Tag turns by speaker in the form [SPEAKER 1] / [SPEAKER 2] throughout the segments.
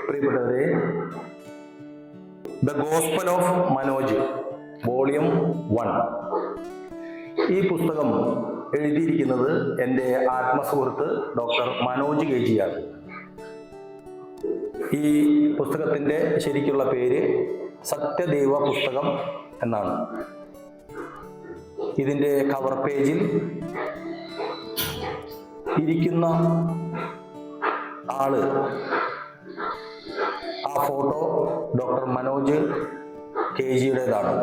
[SPEAKER 1] പ്രിയപ്പെട്ടവരെ, the gospel of Manoj volume 1. ഈ പുസ്തകം എഴുതിയിരിക്കുന്നത് എൻ്റെ ആത്മസുഹൃത്ത് ഡോക്ടർ മനോജ് കേജിയാണ്. ഈ പുസ്തകത്തിൻ്റെ ശരിക്കുള്ള പേര് സത്യദൈവ പുസ്തകം എന്നാണ്. ഇതിൻ്റെ കവർ പേജിൽ ഇരിക്കുന്ന ആള്, ആ ഫോട്ടോ ഡോക്ടർ മനോജ് കേജിയുടേതാണ്.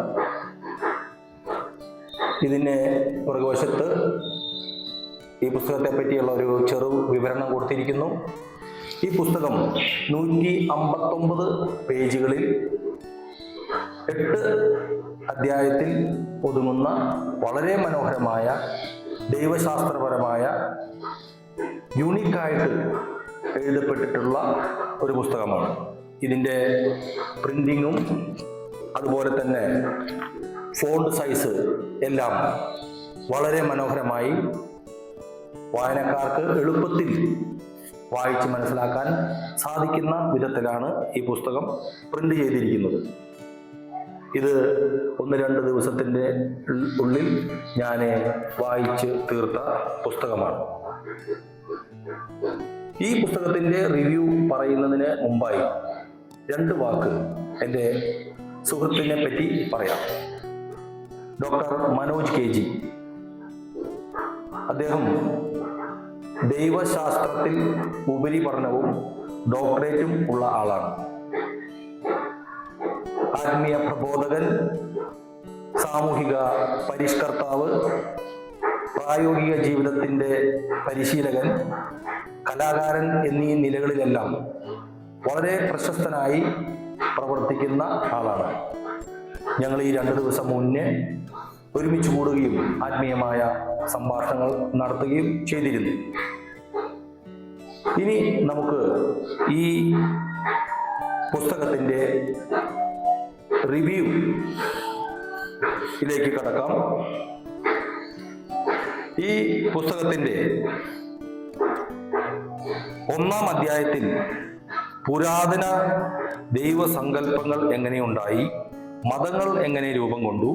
[SPEAKER 1] ഇതിന് പുറകുവശത്ത് ഈ പുസ്തകത്തെ പറ്റിയുള്ള ഒരു ചെറു വിവരണം കൊടുത്തിരിക്കുന്നു. ഈ പുസ്തകം 159 പേജുകളിൽ 8 അധ്യായത്തിൽ ഒതുങ്ങുന്ന വളരെ മനോഹരമായ ദൈവശാസ്ത്രപരമായ യൂണിക്കായിട്ട് എഴുതപ്പെട്ടിട്ടുള്ള ഒരു പുസ്തകമാണ്. ഇതിൻ്റെ പ്രിന്റിങ്ങും അതുപോലെ തന്നെ ഫോണ്ട് സൈസ് എല്ലാം വളരെ മനോഹരമായി വായനക്കാർക്ക് എളുപ്പത്തിൽ വായിച്ച് മനസ്സിലാക്കാൻ സാധിക്കുന്ന വിധത്തിലാണ് ഈ പുസ്തകം പ്രിന്റ് ചെയ്തിരിക്കുന്നത്. ഇത് 1-2 ദിവസത്തിൻ്റെ ഉള്ളിൽ ഞാൻ വായിച്ച് തീർത്ത പുസ്തകമാണ്. ഈ പുസ്തകത്തിൻ്റെ റിവ്യൂ പറയുന്നതിന് മുമ്പായി 2 വാക്ക് എൻ്റെ സുഹൃത്തിനെ പറ്റി പറയാം. ഡോക്ടർ മനോജ് കേജി, അദ്ദേഹം ദൈവശാസ്ത്രത്തിൽ ഉപരിപഠനവും ഡോക്ടറേറ്റും ഉള്ള ആളാണ്. ആത്മീയ പ്രബോധകൻ, സാമൂഹിക പരിഷ്കർത്താവ്, പ്രായോഗിക ജീവിതത്തിൻ്റെ പരിശീലകൻ, കലാകാരൻ എന്നീ നിലകളിലെല്ലാം വളരെ പ്രശസ്തനായി പ്രവർത്തിക്കുന്ന ആളാണ്. ഞങ്ങൾ ഈ 2 ദിവസം മുന്നേ ഒരുമിച്ച് കൂടുകയും ആത്മീയമായ സംഭാഷണങ്ങൾ നടത്തുകയും ചെയ്തിരുന്നു. ഇനി നമുക്ക് ഈ പുസ്തകത്തിൻ്റെ റിവ്യൂ ഇതിലേക്ക് കടക്കാം. ഈ പുസ്തകത്തിൻ്റെ 1-ാം അധ്യായത്തിൽ പുരാതന ദൈവസങ്കല്പങ്ങൾ എങ്ങനെയുണ്ടായി, മതങ്ങൾ എങ്ങനെ രൂപം കൊണ്ടു,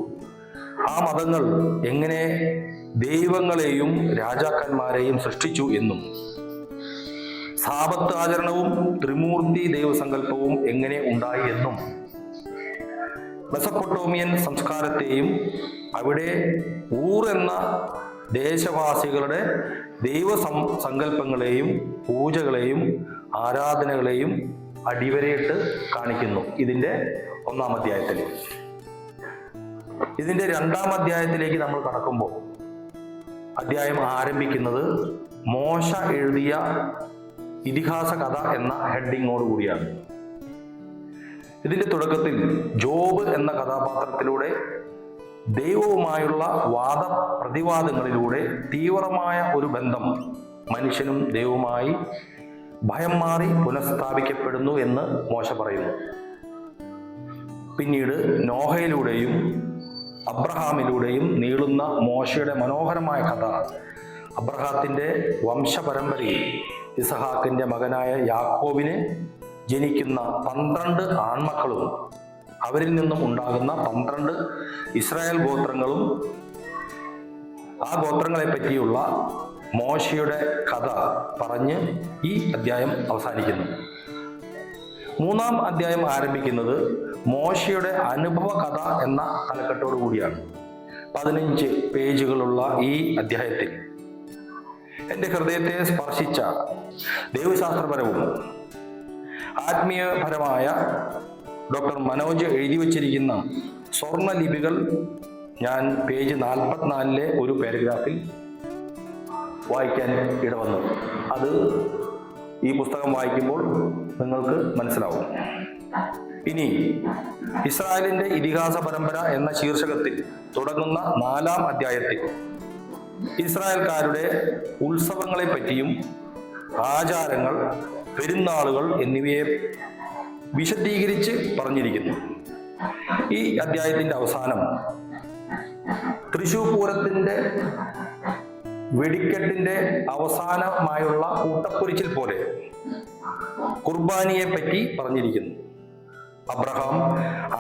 [SPEAKER 1] ആ മതങ്ങൾ എങ്ങനെ ദൈവങ്ങളെയും രാജാക്കന്മാരെയും സൃഷ്ടിച്ചു എന്നും, സാബത്ത് ആചരണവും ത്രിമൂർത്തി ദൈവസങ്കല്പവും എങ്ങനെ ഉണ്ടായി എന്നും, മെസപ്പൊട്ടോമിയൻ സംസ്കാരത്തെയും അവിടെ ഊർ എന്ന ദേശവാസികളുടെ ദൈവസങ്കല്പങ്ങളെയും പൂജകളെയും ആരാധനകളെയും അടിവരയിട്ട് കാണിക്കുന്നു ഇതിൻ്റെ 1-ാം അധ്യായത്തിൽ. ഇതിൻ്റെ 2-ാം അധ്യായത്തിലേക്ക് നമ്മൾ കടക്കുമ്പോൾ അധ്യായം ആരംഭിക്കുന്നത് മോശ എഴുതിയ ഇതിഹാസ കഥ എന്ന ഹെഡിങ്ങോടുകൂടിയാണ്. ഇതിൻ്റെ തുടക്കത്തിൽ ജോബ് എന്ന കഥാപാത്രത്തിലൂടെ ദൈവവുമായുള്ള വാദപ്രതിവാദങ്ങളിലൂടെ തീവ്രമായ ഒരു ബന്ധം മനുഷ്യനും ദൈവവുമായി ഭയം മാറി പുനഃസ്ഥാപിക്കപ്പെടുന്നു എന്ന് മോശ പറയുന്നു. പിന്നീട് നോഹയിലൂടെയും അബ്രഹാമിലൂടെയും നീളുന്ന മോശയുടെ മനോഹരമായ കഥ അബ്രഹാത്തിൻ്റെ വംശപരമ്പരയിൽ ഇസഹാക്കിൻ്റെ മകനായ യാക്കോബിന് ജനിക്കുന്ന 12 ആൺമക്കളും അവരിൽ നിന്നും ഉണ്ടാകുന്ന 12 ഇസ്രായേൽ ഗോത്രങ്ങളും ആ ഗോത്രങ്ങളെ പറ്റിയുള്ള മോശയുടെ കഥ പറഞ്ഞ് ഈ അധ്യായം അവസാനിക്കുന്നു. 3-ാം അധ്യായം ആരംഭിക്കുന്നത് മോശയുടെ അനുഭവ കഥ എന്ന തലക്കെട്ടോടു കൂടിയാണ്. 15 പേജുകളുള്ള ഈ അധ്യായത്തിൽ എൻ്റെ ഹൃദയത്തെ സ്പർശിച്ച ദൈവശാസ്ത്രപരവും ആത്മീയപരമായ ഡോക്ടർ മനോജ് എഴുതി വച്ചിരിക്കുന്ന സ്വർണ്ണ ലിപികൾ ഞാൻ പേജ് 44 ഒരു പാരഗ്രാഫിൽ വായിക്കാൻ ഇടവന്നു. അത് ഈ പുസ്തകം വായിക്കുമ്പോൾ നിങ്ങൾക്ക് മനസ്സിലാവും. ഇനി ഇസ്രായേലിന്റെ ഇതിഹാസ പരമ്പര എന്ന ശീർഷകത്തിൽ തുടങ്ങുന്ന 4-ാം അധ്യായത്തിൽ ഇസ്രായേൽക്കാരുടെ ഉത്സവങ്ങളെ പറ്റിയും ആചാരങ്ങൾ, പെരുന്നാളുകൾ എന്നിവയെ വിശദീകരിച്ച് പറഞ്ഞിരിക്കുന്നു. ഈ അധ്യായത്തിന്റെ അവസാനം തൃശൂർ പൂരത്തിന്റെ വെടിക്കെട്ടിന്റെ അവസാനമായുള്ള കൂട്ടപ്പൊരിച്ചിൽ പോലെ കുർബാനിയെ പറ്റി പറഞ്ഞിരിക്കുന്നു. അബ്രഹാം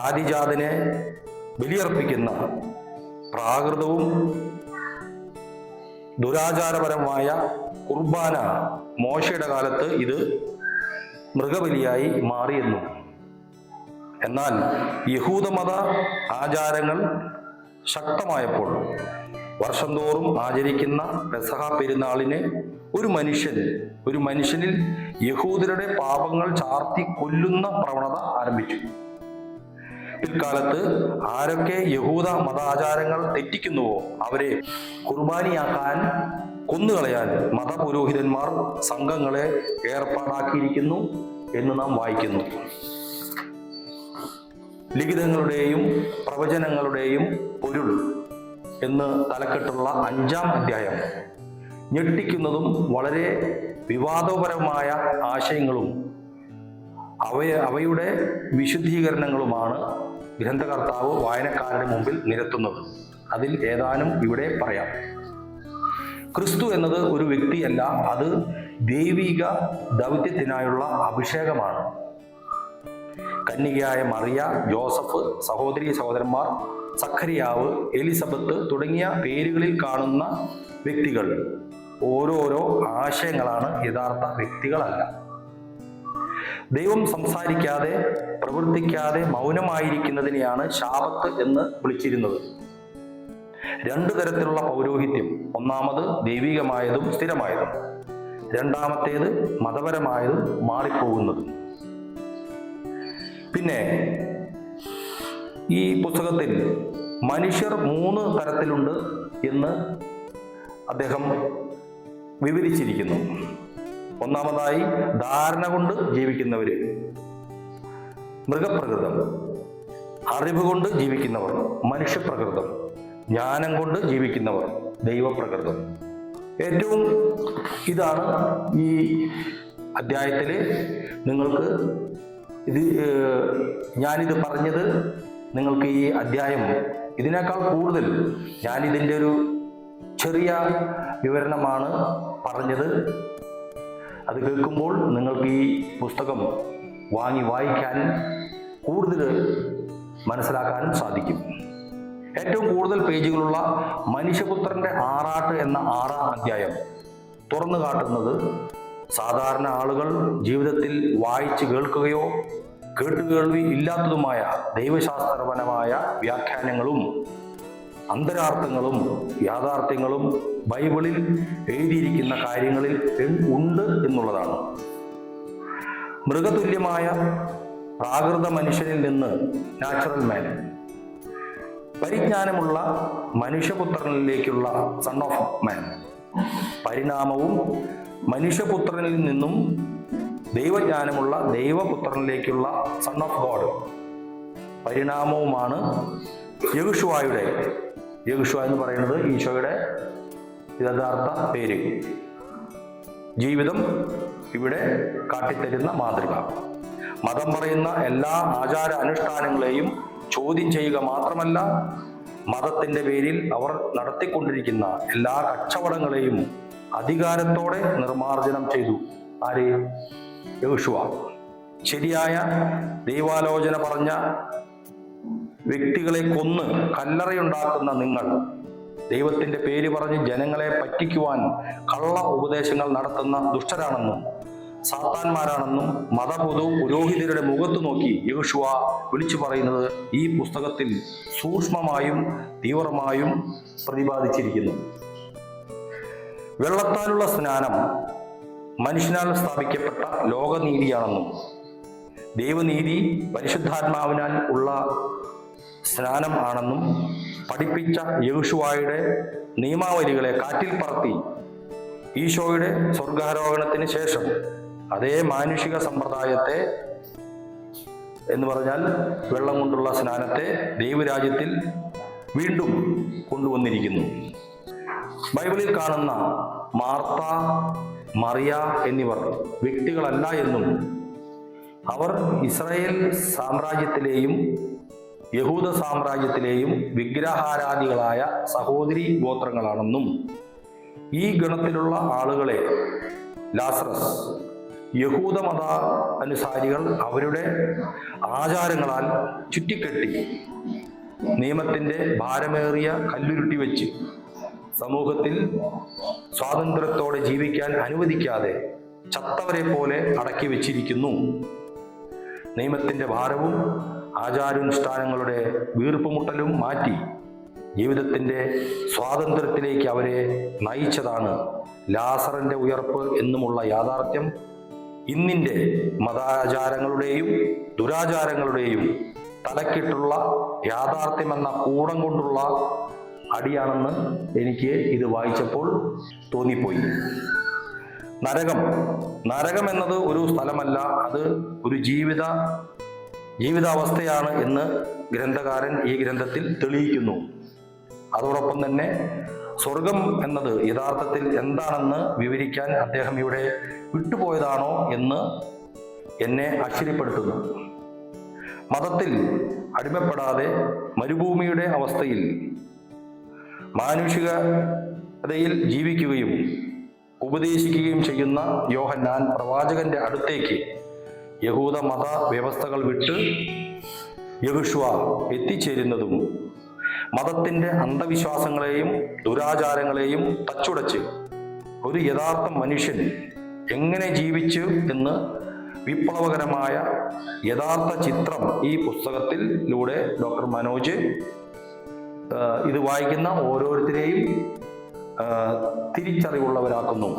[SPEAKER 1] ആദിജാതനെ ബലിയർപ്പിക്കുന്ന പ്രാകൃതവും ദുരാചാരപരമായ കുർബാന മോശയുടെ കാലത്ത് ഇത് മൃഗബലിയായി മാറിയെന്നും, എന്നാൽ യഹൂദമത ആചാരങ്ങൾ ശക്തമായപ്പോൾ വർഷം തോറും ആചരിക്കുന്ന പെസഹ പെരുന്നാളിന് ഒരു മനുഷ്യനിൽ യഹൂദരുടെ പാപങ്ങൾ ചാർത്തി കൊല്ലുന്ന പ്രവണത ആരംഭിച്ചു. പിൽക്കാലത്ത് ആരൊക്കെ യഹൂദ മതാചാരങ്ങൾ തെറ്റിക്കുന്നുവോ അവരെ കുർബാനിയാക്കാൻ, കൊന്നുകളയാൻ മതപുരോഹിതന്മാർ സംഘങ്ങളെ ഏർപ്പാടാക്കിയിരിക്കുന്നു എന്ന് നാം വായിക്കുന്നു. ലിഖിതങ്ങളുടെയും പ്രവചനങ്ങളുടെയും പൊരുൾ എന്ന് തലക്കെട്ടുള്ള 5-ാം അധ്യായം ഞെട്ടിക്കുന്നതും വളരെ വിവാദപരമായ ആശയങ്ങളും അവയുടെ വിശുദ്ധീകരണങ്ങളുമാണ് ഗ്രന്ഥകർത്താവ് വായനക്കാരുടെ മുമ്പിൽ നിരത്തുന്നത്. അതിൽ ഏതാനും ഇവിടെ പറയാം. ക്രിസ്തു എന്നത് ഒരു വ്യക്തിയല്ല, അത് ദൈവിക ദൗത്യത്തിനായുള്ള അഭിഷേകമാണ്. കന്യകയായ മറിയ, ജോസഫ്, സഹോദരന്മാർ, സഖരിയാവ്, എലിസബത്ത് തുടങ്ങിയ പേരുകളിൽ കാണുന്ന വ്യക്തികൾ ഓരോരോ ആശയങ്ങളാണ്, യഥാർത്ഥ വ്യക്തികളല്ല. ദൈവം സംസാരിക്കാതെ പ്രവർത്തിക്കാതെ മൗനമായിരിക്കുന്നതിനെയാണ് ശാബത്ത് എന്ന് വിളിച്ചിരുന്നത്. 2 തരത്തിലുള്ള പൗരോഹിത്യം. ഒന്നാമത് ദൈവികമായതും സ്ഥിരമായതും, രണ്ടാമത്തേത് മതപരമായതും മാറിപ്പോകുന്നതും. പിന്നെ ഈ പുസ്തകത്തിൽ മനുഷ്യർ 3 തരത്തിലുണ്ട് എന്ന് അദ്ദേഹം വിവരിച്ചിരിക്കുന്നു. ഒന്നാമതായി ധാരണ കൊണ്ട് ജീവിക്കുന്നവര്, മൃഗപ്രകൃതം; അറിവ് കൊണ്ട് ജീവിക്കുന്നവർ മനുഷ്യപ്രകൃതം; ജ്ഞാനം കൊണ്ട് ജീവിക്കുന്നവർ ദൈവപ്രകൃതം. ഏറ്റവും ഇതാണ് ഈ അധ്യായത്തിൽ നിങ്ങൾക്ക് ഞാനിത് പറഞ്ഞത്. നിങ്ങൾക്ക് ഈ അധ്യായം ഇതിനേക്കാൾ കൂടുതൽ ഞാനിതിൻ്റെ ഒരു ചെറിയ വിവരണമാണ് പറഞ്ഞത്. അത് കേൾക്കുമ്പോൾ നിങ്ങൾക്ക് ഈ പുസ്തകം വാങ്ങി വായിക്കാൻ കൂടുതൽ മനസ്സിലാക്കാൻ സാധിക്കും. ഏറ്റവും കൂടുതൽ പേജുകളുള്ള മനുഷ്യപുത്രന്റെ ആറാട്ട് എന്ന 6-ാം അധ്യായം തുറന്നു കാട്ടുന്നത് സാധാരണ ആളുകൾ ജീവിതത്തിൽ വായിച്ച് കേൾക്കുകയോ കേട്ടുകേൾവി ഇല്ലാത്തതുമായ ദൈവശാസ്ത്രപരമായ വ്യാഖ്യാനങ്ങളും അന്തരാർത്ഥങ്ങളും യാഥാർത്ഥ്യങ്ങളും ബൈബിളിൽ എഴുതിയിരിക്കുന്ന കാര്യങ്ങളിൽ ഉണ്ട് എന്നുള്ളതാണ്. മൃഗതുല്യമായ പ്രാകൃത മനുഷ്യനിൽ നിന്ന് നാച്ചുറൽ മാൻ, പരിജ്ഞാനമുള്ള മനുഷ്യപുത്രനിലേക്കുള്ള സൺ ഓഫ് മാൻ, പരിണാമവും മനുഷ്യപുത്രനിൽ നിന്നും ദൈവജ്ഞാനമുള്ള ദൈവപുത്രനിലേക്കുള്ള സൺ ഓഫ് ഗോഡ്, പരിണാമവുമാണ് യഹോശുവ എന്ന് പറയുന്നത് ഈശോയുടെ യഥാർത്ഥ പേര്. ജീവിതം ഇവിടെ കാട്ടിത്തരുന്ന മാതൃക. മതം പറയുന്ന എല്ലാ ആചാര അനുഷ്ഠാനങ്ങളെയും ചോദ്യം ചെയ്യുക മാത്രമല്ല, മതത്തിന്റെ പേരിൽ അവർ നടത്തിക്കൊണ്ടിരിക്കുന്ന എല്ലാ കച്ചവടങ്ങളെയും അധികാരത്തോടെ നിർമാർജനം ചെയ്തു. ആര്? യഹോശുവ. ശരിയായ ദൈവാലോചന പറഞ്ഞ വ്യക്തികളെ കൊന്ന് കല്ലറയുണ്ടാക്കുന്ന നിങ്ങൾ, ദൈവത്തിന്റെ പേര് പറഞ്ഞ് ജനങ്ങളെ പറ്റിക്കുവാൻ കള്ള ഉപദേശങ്ങൾ നടത്തുന്ന ദുഷ്ടരാണെന്നും സാത്താന്മാരാണെന്നും പുരോഹിതരുടെ മുഖത്ത് നോക്കി യഹോശുവ വിളിച്ചു പറയുന്നത് ഈ പുസ്തകത്തിൽ സൂക്ഷ്മമായും തീവ്രമായും പ്രതിപാദിച്ചിരിക്കുന്നു. വെള്ളത്താലുള്ള സ്നാനം മനുഷ്യനാൽ സ്ഥാപിക്കപ്പെട്ട ലോകനീതിയാണെന്നും ദൈവനീതി പരിശുദ്ധാത്മാവിനാൽ ഉള്ള സ്നാനം ആണെന്നും പഠിപ്പിച്ച യഹോശുവയുടെ നിയമാവലികളെ കാറ്റിൽ പറത്തി ഈശോയുടെ സ്വർഗാരോഹണത്തിന് ശേഷം അതേ മാനുഷിക സമ്പ്രദായത്തെ എന്ന് പറഞ്ഞാൽ വെള്ളം കൊണ്ടുള്ള സ്നാനത്തെ ദൈവരാജ്യത്തിൽ വീണ്ടും കൊണ്ടുവന്നിരിക്കുന്നു. ബൈബിളിൽ കാണുന്ന മാർത്ത, മറിയ എന്നിവർ വ്യക്തികളല്ല എന്നും അവർ ഇസ്രായേൽ സാമ്രാജ്യത്തിലെയും യഹൂദ സാമ്രാജ്യത്തിലെയും വിഗ്രഹാരാധികളായ സഹോദരി ഗോത്രങ്ങളാണെന്നും ഈ ഗണത്തിലുള്ള ആളുകളെ ലാസറസ്, യഹൂദ മത അനുസാരികൾ അവരുടെ ആചാരങ്ങളാൽ ചുറ്റിക്കെട്ടി നിയമത്തിന്റെ ഭാരമേറിയ കല്ലുരുട്ടി വെച്ച് സമൂഹത്തിൽ സ്വാതന്ത്ര്യത്തോടെ ജീവിക്കാൻ അനുവദിക്കാതെ ചത്തവരെ പോലെ അടക്കി വെച്ചിരിക്കുന്നു. നിയമത്തിന്റെ ഭാരവും ആചാരാനുഷ്ഠാനങ്ങളുടെ വീർപ്പുമുട്ടലും മാറ്റി ജീവിതത്തിന്റെ സ്വാതന്ത്ര്യത്തിലേക്ക് അവരെ നയിച്ചതാണ് ലാസറിന്റെ ഉയർപ്പ് എന്നുമുള്ള യാഥാർത്ഥ്യം ഇന്നിന്റെ മതാചാരങ്ങളുടെയും ദുരാചാരങ്ങളുടെയും തലക്കിട്ടുള്ള യാഥാർത്ഥ്യമെന്ന കൂടം കൊണ്ടുള്ള അടിയാണെന്ന് എനിക്ക് ഇത് വായിച്ചപ്പോൾ തോന്നിപ്പോയി. നരകം എന്നത് ഒരു സ്ഥലമല്ല, അത് ഒരു ജീവിതാവസ്ഥയാണ് എന്ന് ഗ്രന്ഥകാരൻ ഈ ഗ്രന്ഥത്തിൽ തെളിയിക്കുന്നു. അതോടൊപ്പം തന്നെ സ്വർഗം എന്നത് യഥാർത്ഥത്തിൽ എന്താണെന്ന് വിവരിക്കാൻ അദ്ദേഹം ഇവിടെ വിട്ടുപോയതാണോ എന്ന് എന്നെ ആശ്ചര്യപ്പെടുത്തുന്നു. മതത്തിൽ അടിമപ്പെടാതെ മരുഭൂമിയുടെ അവസ്ഥയിൽ മാനുഷികതയിൽ ജീവിക്കുകയും ഉപദേശിക്കുകയും ചെയ്യുന്ന യോഹന്നാൻ പ്രവാചകന്റെ അടുത്തേക്ക് യഹൂദ മത വ്യവസ്ഥകൾ വിട്ട് യഹോശുവ എത്തിച്ചേരുന്നതും മതത്തിന്റെ അന്ധവിശ്വാസങ്ങളെയും ദുരാചാരങ്ങളെയും തച്ചുടച്ച് ഒരു യഥാർത്ഥ മനുഷ്യൻ എങ്ങനെ ജീവിച്ചു എന്ന് വിപ്ലവകരമായ യഥാർത്ഥ ചിത്രം ഈ പുസ്തകത്തിലൂടെ ഡോക്ടർ മനോജ് ഇത് വായിക്കുന്ന ഓരോരുത്തരെയും തിരിച്ചറിവുള്ളവരാക്കുന്നു.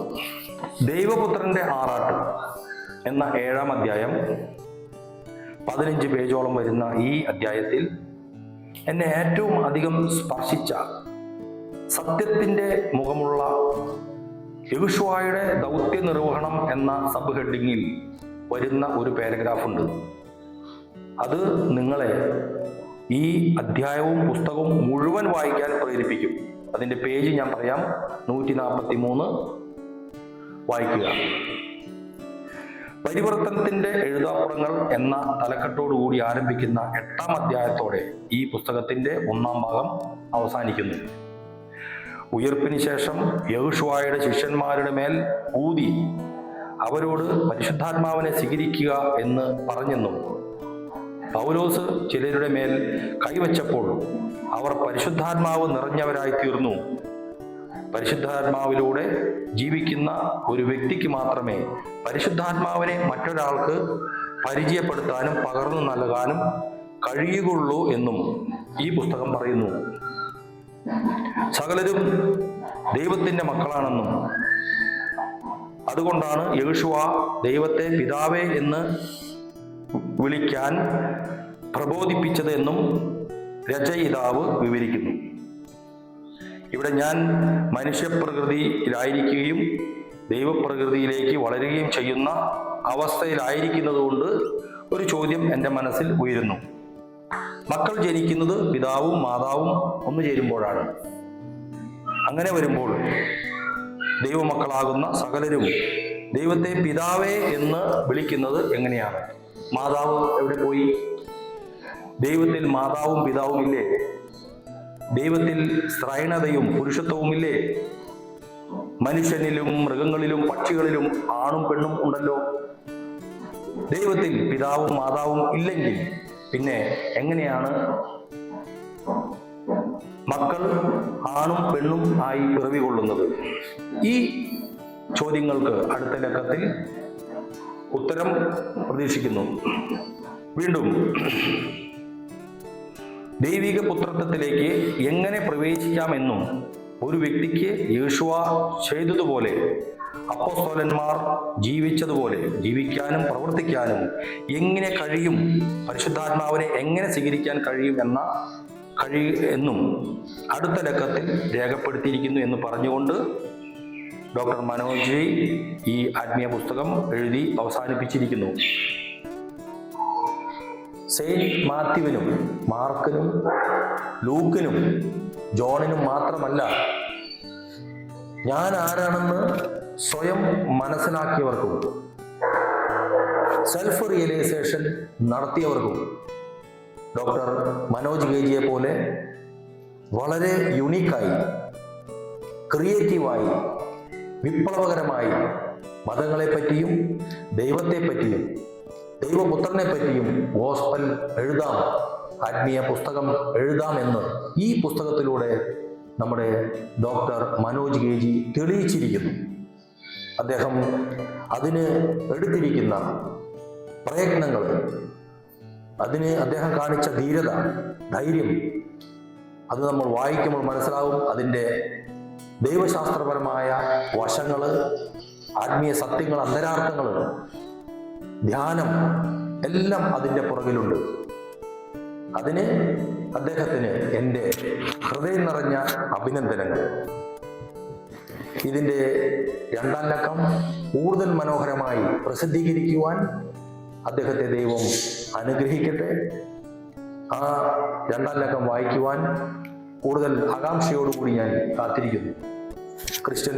[SPEAKER 1] ദൈവപുത്രന്റെ ആറാട്ട് എന്ന 7-ാം അധ്യായം 15 പേജോളം വരുന്ന ഈ അധ്യായത്തിൽ എന്നെ ഏറ്റവും അധികം സ്പർശിച്ച സത്യത്തിന്റെ മുഖമുള്ള യഹോശുവയുടെ ദൗത്യ നിർവഹണം എന്ന സബ് ഹെഡിങ്ങിൽ വരുന്ന ഒരു പാരഗ്രാഫുണ്ട്. അത് നിങ്ങളെ ഈ അധ്യായവും പുസ്തകവും മുഴുവൻ വായിക്കാൻ പ്രേരിപ്പിക്കും. അതിന്റെ പേജ് ഞാൻ പറയാം, 143 വായിക്കുക. പരിവർത്തനത്തിന്റെ എഴുതാപ്പുറങ്ങൾ എന്ന തലക്കെട്ടോടുകൂടി ആരംഭിക്കുന്ന 8-ാം അധ്യായത്തോടെ ഈ പുസ്തകത്തിന്റെ 1-ാം ഭാഗം അവസാനിക്കുന്നു. ഉയർപ്പിന് ശേഷം യഹോശുവയുടെ ശിഷ്യന്മാരുടെ മേൽ ഊതി അവരോട് പരിശുദ്ധാത്മാവിനെ സ്വീകരിക്കുക എന്ന് പറഞ്ഞെന്നും പൗലോസ് ചിലരുടെ മേൽ കൈവച്ചപ്പോൾ അവർ പരിശുദ്ധാത്മാവ് നിറഞ്ഞവരായി തീർന്നു. പരിശുദ്ധാത്മാവിലൂടെ ജീവിക്കുന്ന ഒരു വ്യക്തിക്ക് മാത്രമേ പരിശുദ്ധാത്മാവിനെ മറ്റൊരാൾക്ക് പരിചയപ്പെടുത്താനും പകർന്നു നൽകാനും കഴിയുകയുള്ളൂ എന്നും ഈ പുസ്തകം പറയുന്നു. സകലരും ദൈവത്തിന്റെ മക്കളാണെന്നും അതുകൊണ്ടാണ് യഹോശുവ ദൈവത്തെ പിതാവേ എന്ന് വിളിക്കാൻ പ്രബോധിപ്പിച്ചത് എന്നും രചയിതാവ് വിവരിക്കുന്നു. ഇവിടെ ഞാൻ മനുഷ്യപ്രകൃതിയിലായിരിക്കുകയും ദൈവപ്രകൃതിയിലേക്ക് വളരുകയും ചെയ്യുന്ന അവസ്ഥയിലായിരിക്കുന്നത് കൊണ്ട് ഒരു ചോദ്യം എൻ്റെ മനസ്സിൽ ഉയരുന്നു. മക്കൾ ജനിക്കുന്നത് പിതാവും മാതാവും ഒന്നു ചേരുമ്പോഴാണ്. അങ്ങനെ വരുമ്പോൾ ദൈവമക്കളാകുന്ന സകലരും ദൈവത്തെ പിതാവേ എന്ന് വിളിക്കുന്നത് എങ്ങനെയാണ്? മാതാവ് എവിടെ പോയി? ദൈവത്തിൽ മാതാവും പിതാവും ഇല്ലേ? ദൈവത്തിൽ സ്ത്രൈണതയും പുരുഷത്വവും ഇല്ലേ? മനുഷ്യനിലും മൃഗങ്ങളിലും പക്ഷികളിലും ആണും പെണ്ണും ഉണ്ടല്ലോ. ദൈവത്തിൽ പിതാവും മാതാവും ഇല്ലെങ്കിൽ പിന്നെ എങ്ങനെയാണ് മക്കൾ ആണും പെണ്ണും ആയി പിറവി കൊള്ളുന്നത്? ഈ ചോദ്യങ്ങൾക്ക് അടുത്ത ലക്കത്തിൽ ഉത്തരം പ്രതീക്ഷിക്കുന്നു. വീണ്ടും ദൈവിക പുത്രത്വത്തിലേക്ക് എങ്ങനെ പ്രവേശിക്കാമെന്നും ഒരു വ്യക്തിക്ക് യഹോശുവ ചെയ്തതുപോലെ അപ്പോസ്തലന്മാർ ജീവിച്ചതുപോലെ ജീവിക്കാനും പ്രവർത്തിക്കാനും എങ്ങനെ കഴിയും, പരിശുദ്ധാത്മാവിനെ എങ്ങനെ സ്വീകരിക്കാൻ കഴിയും എന്നും അടുത്ത ലക്കത്തിൽ രേഖപ്പെടുത്തിയിരിക്കുന്നു എന്ന് പറഞ്ഞുകൊണ്ട് ഡോക്ടർ മനോജ് ഈ ആത്മീയ പുസ്തകം എഴുതി അവസാനിപ്പിച്ചിരിക്കുന്നു. സെയിന്റ് മാത്യുവിനും മാർക്കിനും ലൂക്കിനും ജോണിനും മാത്രമല്ല, ഞാൻ ആരാണെന്ന് സ്വയം മനസ്സിലാക്കിയവർക്കും സെൽഫ് റിയലൈസേഷൻ നടത്തിയവർക്കും ഡോക്ടർ മനോജ് ഗേജിയെ പോലെ വളരെ യുണീക്കായി, ക്രിയേറ്റീവായി, വിപ്ലവകരമായി മതങ്ങളെ പറ്റിയും ദൈവത്തെ പറ്റിയും ദൈവപുത്രനെ പറ്റിയും ഗോസ്പൽ എഴുതാം, ആത്മീയ പുസ്തകം എഴുതാമെന്ന് ഈ പുസ്തകത്തിലൂടെ നമ്മുടെ ഡോക്ടർ മനോജ് കെ ജി തെളിയിച്ചിരിക്കുന്നു. അദ്ദേഹം അതിന് എടുത്തിരിക്കുന്ന പ്രയത്നങ്ങൾ, അതിന് അദ്ദേഹം കാണിച്ച ധീരത, ധൈര്യം, അത് നമ്മൾ വായിക്കുമ്പോൾ മനസ്സിലാവും. അതിൻ്റെ ദൈവശാസ്ത്രപരമായ വശങ്ങൾ, ആത്മീയ സത്യങ്ങൾ, അന്തരാർത്ഥങ്ങൾ, ധ്യാനം എല്ലാം അതിൻ്റെ പുറകിലുണ്ട്. അതിന് അദ്ദേഹത്തിന് എൻ്റെ ഹൃദയം നിറഞ്ഞ അഭിനന്ദനങ്ങൾ. ഇതിൻ്റെ രണ്ടാം ലക്കം കൂടുതൽ മനോഹരമായി പ്രസിദ്ധീകരിക്കുവാൻ അദ്ദേഹത്തെ ദൈവം അനുഗ്രഹിക്കട്ടെ. ആ രണ്ടാം ലക്കം വായിക്കുവാൻ കൂടുതൽ ആകാംക്ഷയോടുകൂടി ഞാൻ കാത്തിരിക്കുന്നു. ക്രിസ്ത്യൻ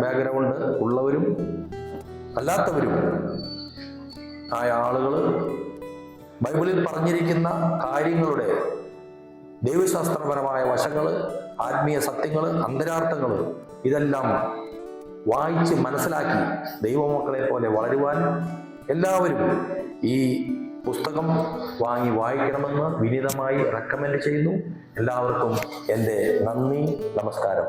[SPEAKER 1] ബാക്ക്ഗ്രൗണ്ട് ഉള്ളവരും അല്ലാത്തവരും ആയ ആളുകൾ ബൈബിളിൽ പറഞ്ഞിരിക്കുന്ന കാര്യങ്ങളുടെ ദൈവശാസ്ത്രപരമായ വശങ്ങൾ, ആത്മീയ സത്യങ്ങൾ, അന്തരാർത്ഥങ്ങൾ ഇതെല്ലാം വായിച്ച് മനസ്സിലാക്കി ദൈവമക്കളെ പോലെ വളരുവാൻ എല്ലാവരും ഈ പുസ്തകം വാങ്ങി വായിക്കണമെന്ന് വിനീതമായി റെക്കമെൻഡ് ചെയ്യുന്നു. എല്ലാവർക്കും എൻ്റെ നന്ദി, നമസ്കാരം.